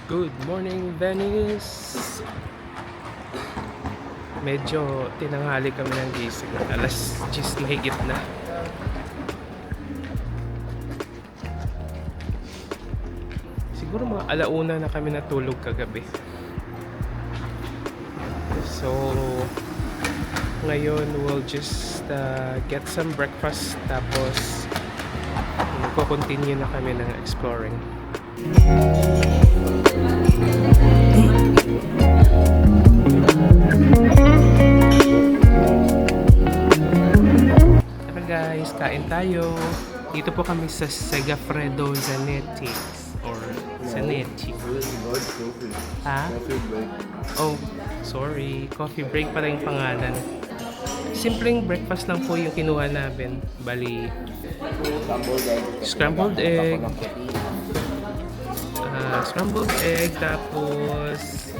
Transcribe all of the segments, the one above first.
Good morning, Venice! Medyo tinanghali kami ng gising. Alas 10 mahigit na. Siguro mga alauna na kami natulog kagabi. So, ngayon we'll just get some breakfast. Tapos, magko-continue na kami ng exploring. Tara guys, kain tayo. Dito po kami sa Segafredo Zanetti or Zanetti. Ha? Oh, sorry. Coffee break pala yung pangalan. Simpleng breakfast lang po yung kinuha namin. Bali, scrambled egg, tapos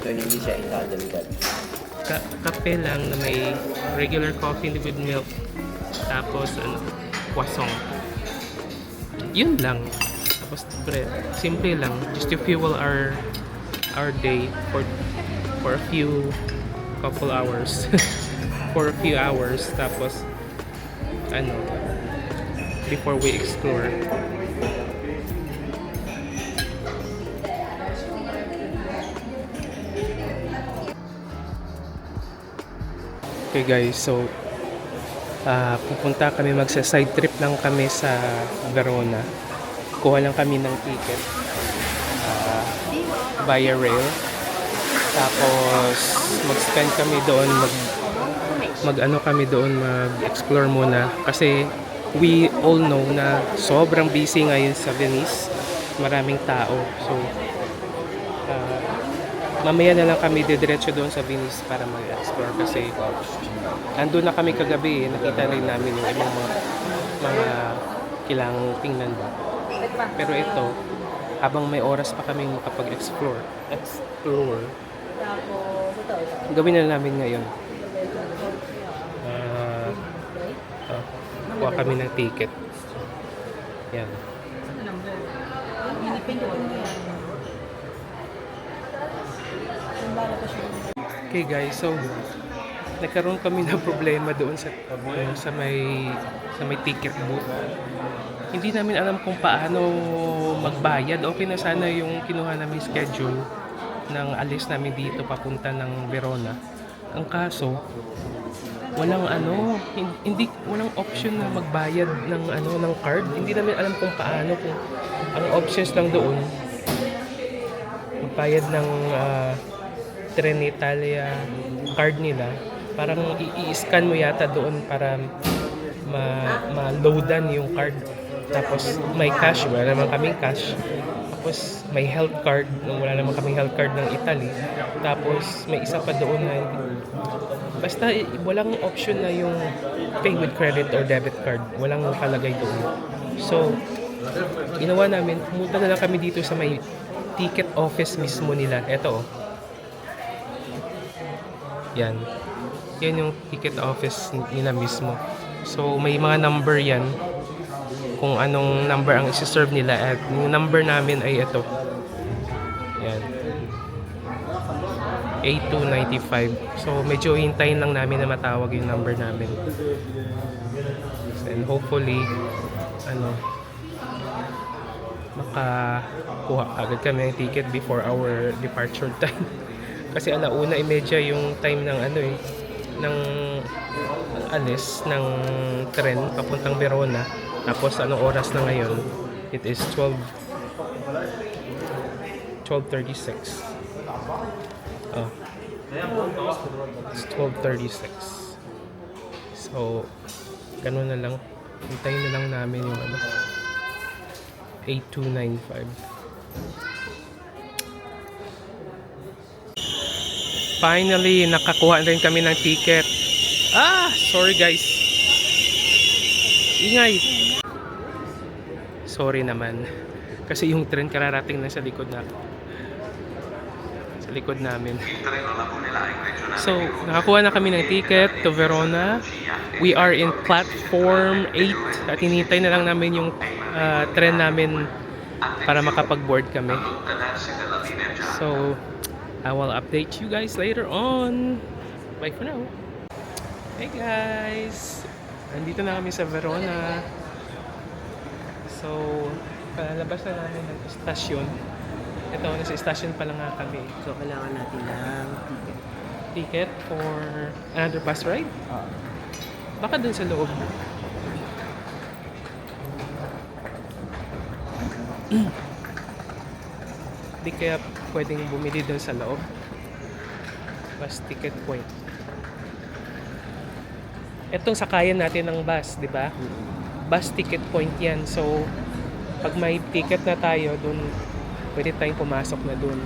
So, hindi siya Italian God. kape lang na may regular coffee with milk. Tapos croissant. Yun lang. Tapos bread. Simple lang. Just to fuel our day for a few couple hours. For a few hours. Tapos before we explore. Okay guys, so pupunta kami, magsa-side trip lang kami sa Verona. Kuha lang kami ng ticket via rail. Tapos mag-spend kami doon, mag-explore muna kasi we all know na sobrang busy ngayon sa Venice. Maraming tao. So mamaya na lang kami didiretso doon sa Venice para mag-explore kasi andun na kami kagabi. Nakita rin namin yung ibang mga kailangang tingnan ba. Pero ito, habang may oras pa kaming makapag-explore, gawin na namin ngayon. Kuha kami ng ticket. Yan. Okay guys, so nagkaroon kami ng problema doon sa may ticket booth. Hindi namin alam kung paano magbayad. Okay na sana yung kinuha namin schedule ng alis namin dito papunta ng Verona. Ang kaso, walang option na magbayad ng card. Hindi namin alam kung paano, kung ang options lang doon magbayad ng Trenitalia card nila. Parang i-scan mo yata doon para ma-loadan yung card. Tapos may cash, wala naman kaming cash. Tapos may health card, wala naman kaming health card ng Italy. Tapos may isa pa doon na basta walang option na yung pay with credit or debit card. Walang nakalagay doon. So, ginawa namin, pumunta na lang kami dito sa may ticket office mismo nila. Ito yan. Yan yung ticket office nila mismo. So, may mga number yan. Kung anong number ang isi-serve nila. At yung number namin ay ito. Yan. A295. So, medyo hintayin lang namin na matawag yung number namin. And hopefully, makakuha agad kami ng ticket before our departure time. Kasi 1:30 yung time ng ng alis ng tren papuntang Verona. Tapos anong oras na ngayon? It is 12:36. Oh. It's 12:36. So, ganun na lang. Hintayin na lang namin yung 8295. Finally, nakakuha rin kami ng ticket. Sorry guys. Ingay. Sorry naman. Kasi yung tren kararating na sa likod likod namin. So, nakakuha na kami ng ticket to Verona. We are in platform 8 at hinihintay na lang namin yung tren namin para makapag-board kami. So, I will update you guys later on. Bye for now. Hey guys! Nandito na kami sa Verona. So, palabas na namin ng istasyon. Ito, nasa istasyon pa lang nga kami. So, kailangan natin ng ticket. Ticket for another bus ride? Baka dun sa loob. Di kaya pwedeng bumili dun sa loob? Bus ticket point. Itong sakayan natin ng bus, di ba? Bus ticket point yan. So, pag may ticket na tayo dun, pwede tayong pumasok na dun.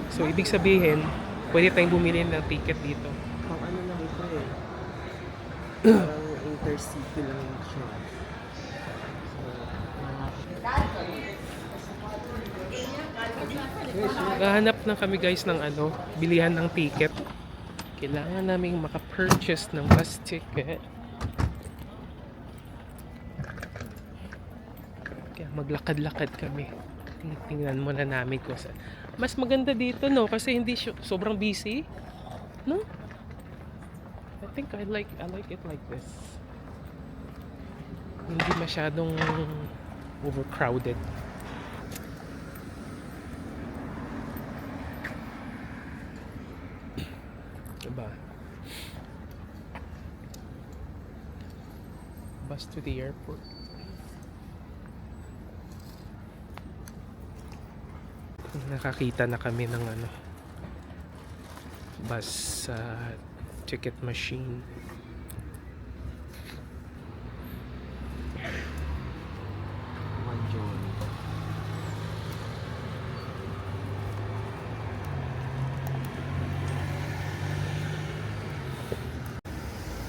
So ibig sabihin, pwede tayong bumili ng ticket dito. Pang ano lang ito eh. Parang intercity lang siya. Naghahanap na kami guys ng bilihan ng ticket. Kailangan naming maka-purchase ng bus ticket. Kaya maglakad-lakad kami. Tingnan muna namin kung saan. Mas maganda dito, no? Kasi hindi sobrang busy. No? I think I like it like this. Hindi masyadong overcrowded. Diba? Bus to the airport. Nakakita na kami ng bus ticket machine.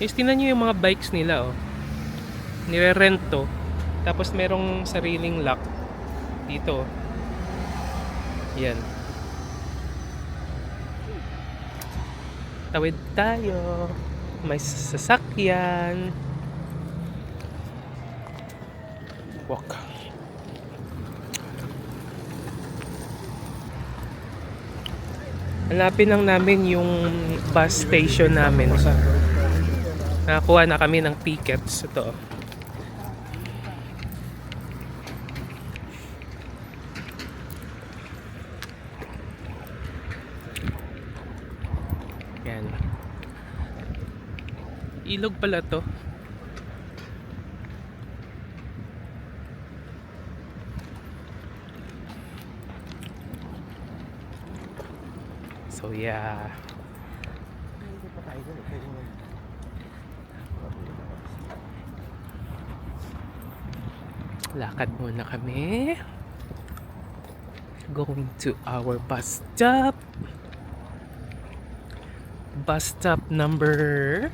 Guys, tingnan nyo yung mga bikes nila, oh. Nire-rent to. Tapos merong sariling lock dito. Yan. Tawid tayo. May sasakyan. Walk. Hanapin lang namin yung bus station namin. Nakakuha na kami ng tickets. Ito. Yan. Ilog pala to. So yeah. Lakad muna kami. Going to our bus stop. Bus stop number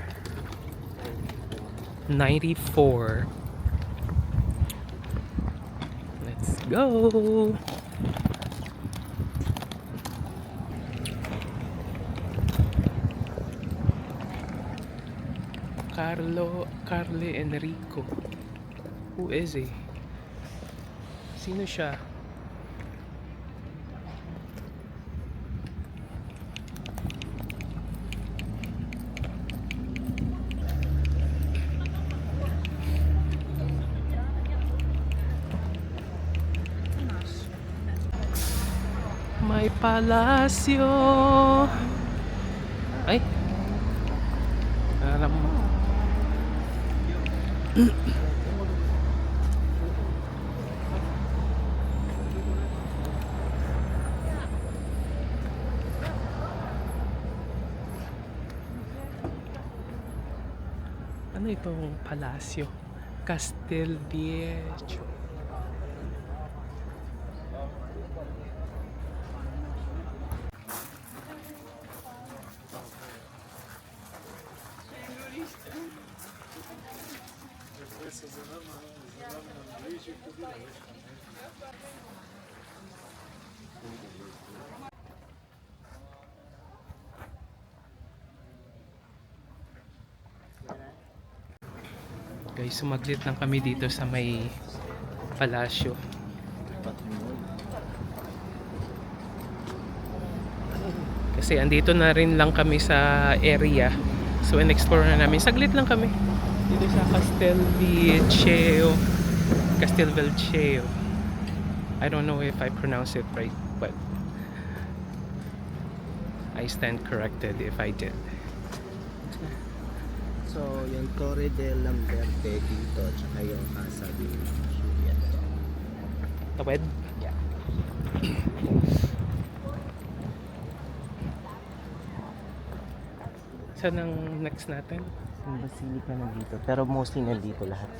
94. Let's go. Carlo Enrico. Who is he? Sino siya? May palasyo. Ay. Alam mo. Ano itong palasyo? Castelviejo. Guys, sumaglit lang kami dito sa may palasyo. Kasi andito na rin lang kami sa area. So in-explore na namin. Saglit lang kami. Dito sa Castelvelceo. Castelvelceo. I don't know if I pronounce it right, but I stand corrected if I did. So, yung Torre de Lamberte dito, tsaka yung Casa de Juliet. Tawed? Yeah. Saan ang next natin? Yung Basilica nandito, pero mostly nandito lahat.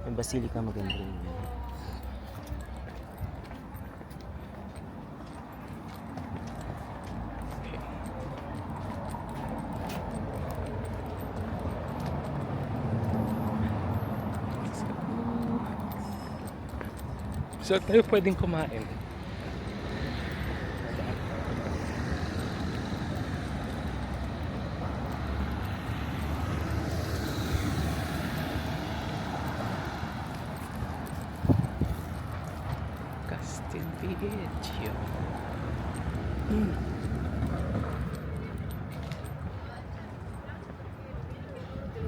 Yung Basilica maganda rin yun. So tayo pwedeng kumain. Castelvelceo.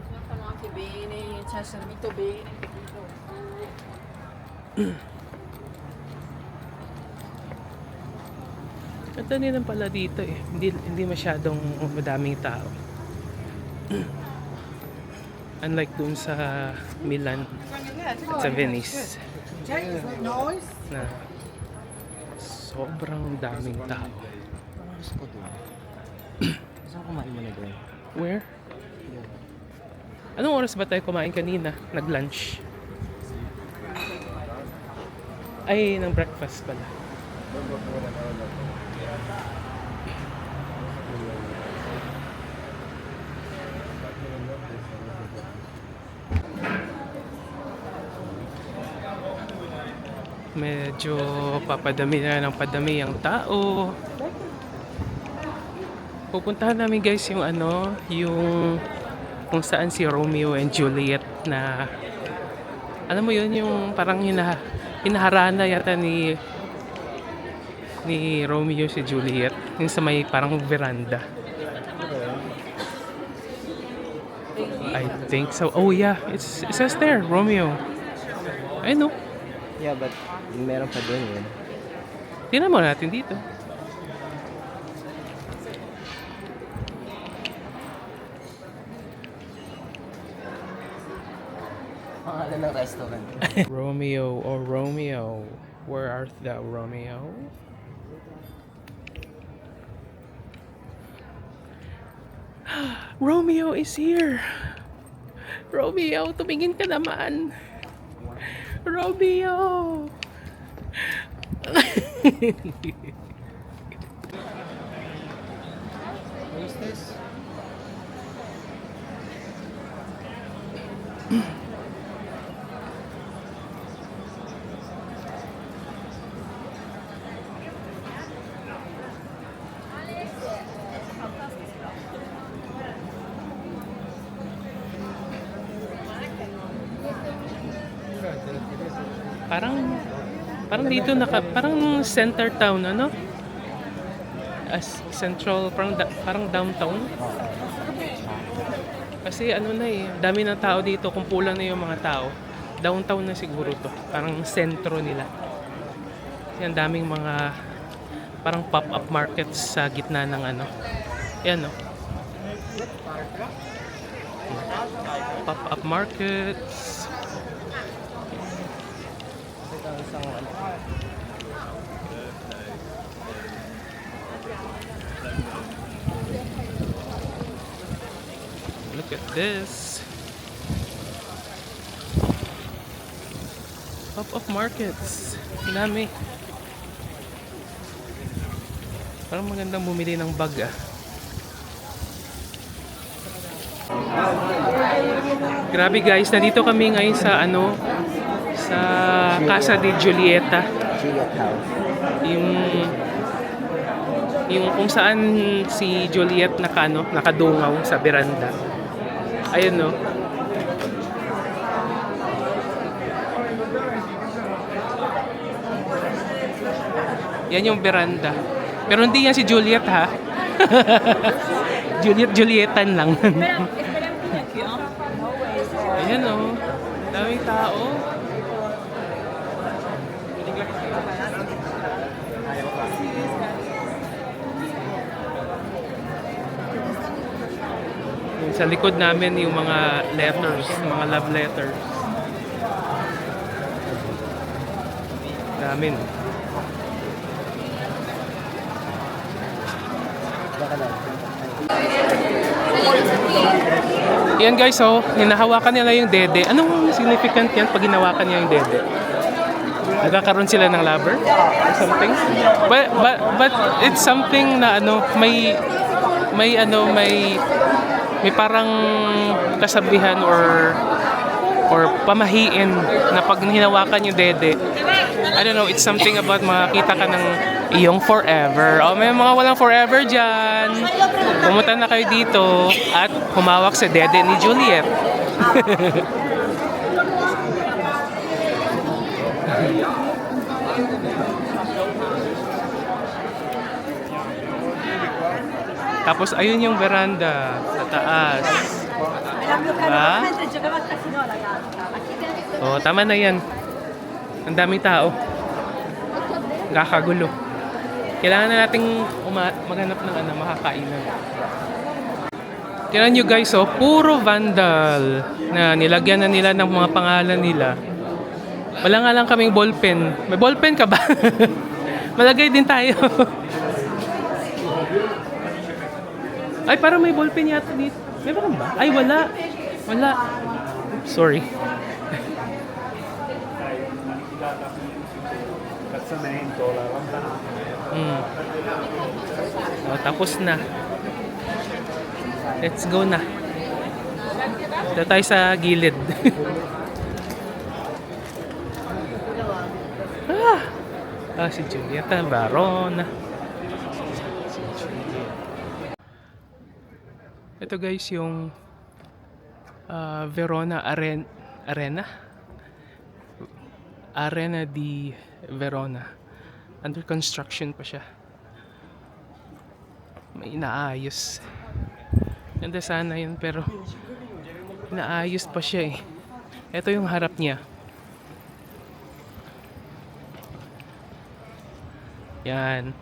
Siamo anche bene, ci ha servito bene. Ganda din pala dito eh. Hindi masyadong madaming tao. Unlike dun sa Milan at sa Venice na sobrang daming tao. Gusto ko doon. Saan kumain mo na doon? Where? Anong oras ba tayo kumain kanina? Nag-lunch? Ay, ng breakfast pala. Medyo papadami na ng padami ang tao. Pupuntahan namin guys yung yung kung saan si Romeo and Juliet na alam mo yun, yung parang hinaharana yata ni Romeo si Juliet, yung sa may parang veranda. I think so. Oh yeah, it says there, Romeo. I know. Yeah, but meron pa doon yun. Tingnan mo natin dito. Pangalan ng restaurant. Romeo, oh Romeo, where art thou, Romeo? Romeo is here. Romeo, tumingin ka naman. Romeo. What is this? Parang dito parang center town as central parang downtown. Kasi na dami ng tao dito, kumpulan na yung mga tao. Downtown na siguro to, parang sentro nila. Yan, daming mga parang pop-up markets sa gitna ng yan pop-up markets. Look at this. Pop-up markets. Dami. Parang magandang bumili ng bag Grabe guys, nandito kami ngayon sa sa Casa de Julieta. Juliet House. Yung kung saan si Juliet nakadungaw sa beranda. Ayun Yan yung veranda. Pero hindi yan si Juliet ha. Julietan lang. Ayan o. Daming tao. Sa likod namin yung mga letters, mga love letters. Dami no. Yan guys, oh, hinahawakan nila yung dede. Anong significant yan pag hinawakan niya yung dede? Nagkakaroon sila ng lover or something? But it's something na ano, may parang kasabihan or pamahiin na pag hinawakan yung dede. I don't know, it's something about makakita ka ng iyong forever. O may mga walang forever dyan. Pumunta na kayo dito at humawak sa dede ni Juliet. Tapos ayun yung veranda sa taas. Diba? O, tama na yan. Ang daming tao. Kakagulo. Kailangan na nating maghanap ng makakainan. Kailan nyo guys, oh, puro vandal na nilagyan na nila ng mga pangalan nila. Wala nga lang kaming ballpen. May ballpen ka ba? Malagay din tayo. Ay, parang may ballpen yata dito. May ba ba? Ay, wala. Wala. Sorry. Oh, tapos na. Let's go na. Dito tayo sa gilid. Si Julieta Baron. Ito guys yung Verona Arena di Verona. Under construction pa siya. May inaayos. Ganda sana yun pero inaayos pa siya eh. Ito yung harap niya. Yan.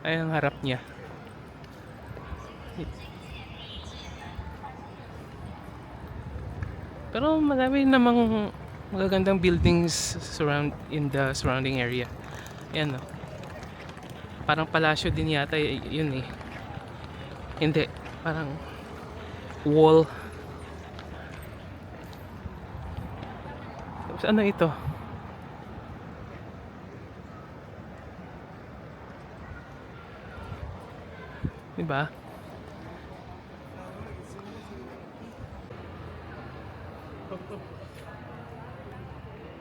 Ay ang harap niya. Pero marami namang magagandang buildings in the surrounding area. Yan, no? Parang palasyo din yata yun eh. Hindi, parang wall. Tapos ano ito? Diba?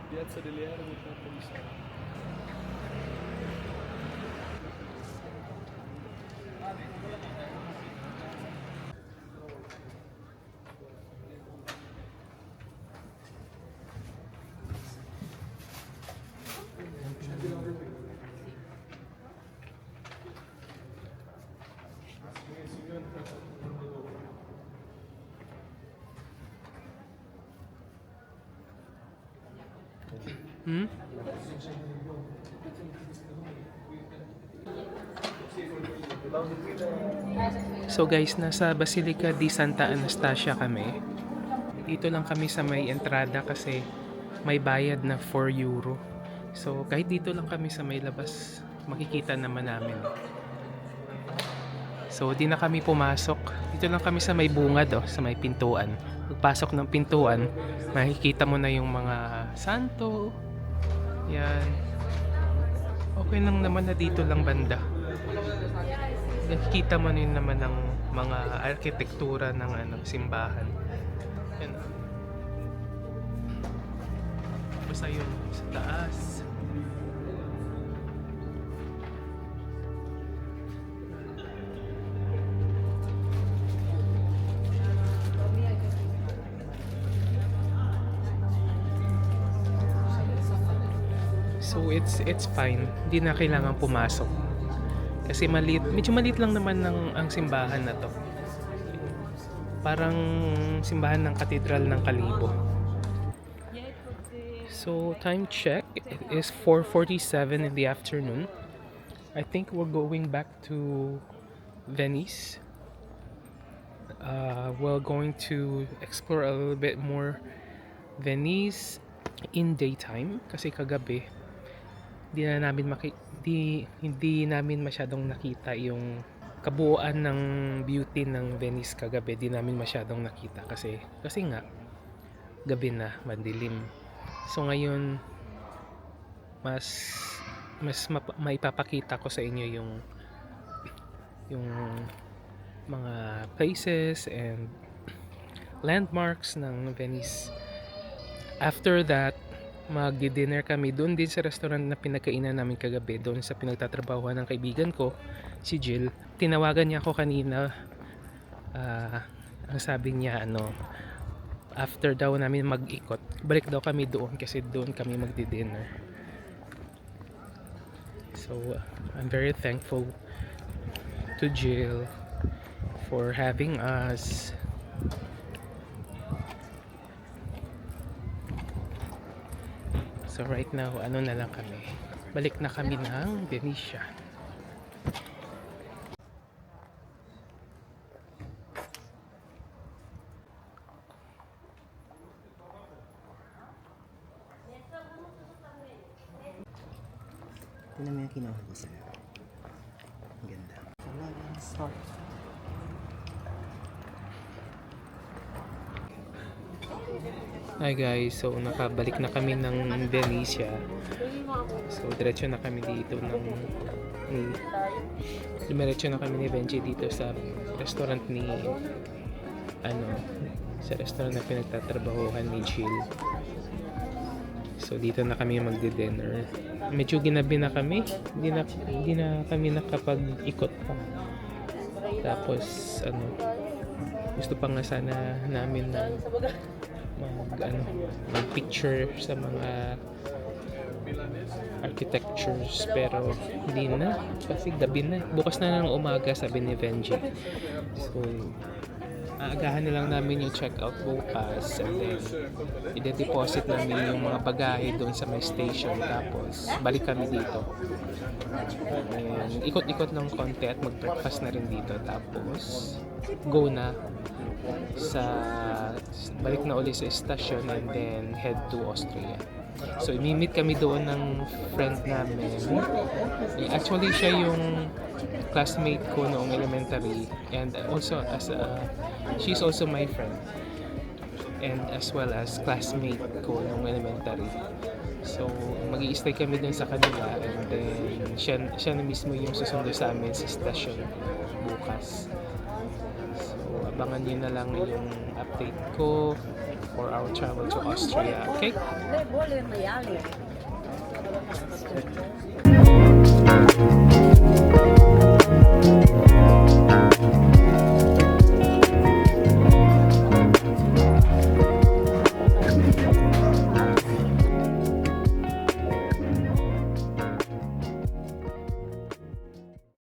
Piazza delle Armi Cattolica. So guys, nasa Basilica di Santa Anastasia kami. Dito lang kami sa may entrada kasi may bayad na 4 euro. So kahit dito lang kami sa may labas, makikita naman namin. So di na kami pumasok. Dito lang kami sa may bungad, sa may pintuan. Pagpasok ng pintuan, makikita mo na yung mga santo. Yan. Okay lang naman na dito lang banda. Nakikita mo rin naman ng mga arkitektura ng simbahan. Yan. Basta yun sa taas. So it's fine. Hindi na kailangan pumasok. Kasi medyo maliit lang naman ang simbahan na to. Parang simbahan ng Katedral ng Kalibo. So time check, it is 4:47 in the afternoon. I think we're going back to Venice. We're going to explore a little bit more Venice in daytime kasi kagabi hindi namin masyadong nakita yung kabuuan ng beauty ng Venice kagabi. Di namin masyadong nakita kasi nga gabi na, madilim. So ngayon mas maipapakita ko sa inyo yung mga places and landmarks ng Venice. After that, magdi-dinner kami doon din sa restaurant na pinagkainan namin kagabi, doon sa pinagtatrabahuan ng kaibigan ko, si Jill. Tinawagan niya ako kanina. Ang sabi niya, after daw namin mag-ikot, balik daw kami doon kasi doon kami magdi-dinner. So, I'm very thankful to Jill for having us. So right now, na lang kami. Balik na kami ng Venetia. Ito naman yung kinuha ko sa'yo. Ang ganda. Talagang soft. Hi guys, so nakabalik na kami ng Venetia. So diretso na kami dito dumiretso na kami ni Benji dito sa restaurant sa restaurant na pinagtatrabahuhan ni Jill. So dito na kami magdi-dinner. Medyo ginabi na kami. Hindi na kami nakapag-ikot pa. Tapos gusto pa nga sana namin na mag-picture sa mga architectures, pero hindi na kasi gabi na. Bukas na ng umaga, sabi ni Benji. So aagahan na lang namin yung check-out bukas, and then i-deposit namin yung mga bagahe doon sa may station, tapos balik kami dito and ikot-ikot ng konti at mag-breakfast na rin dito, tapos go na balik na uli sa station and then head to Austria. So imi-meet kami doon ng friend namin. Actually siya yung classmate ko noong elementary, and also she's also my friend, and as well as classmate ko noong elementary. So mag-i-stay kami doon sa kanila, and then siya na mismo yung susundo sa amin sa station bukas. So abangan niyo na lang yung update ko for our travel to Austria. Okay?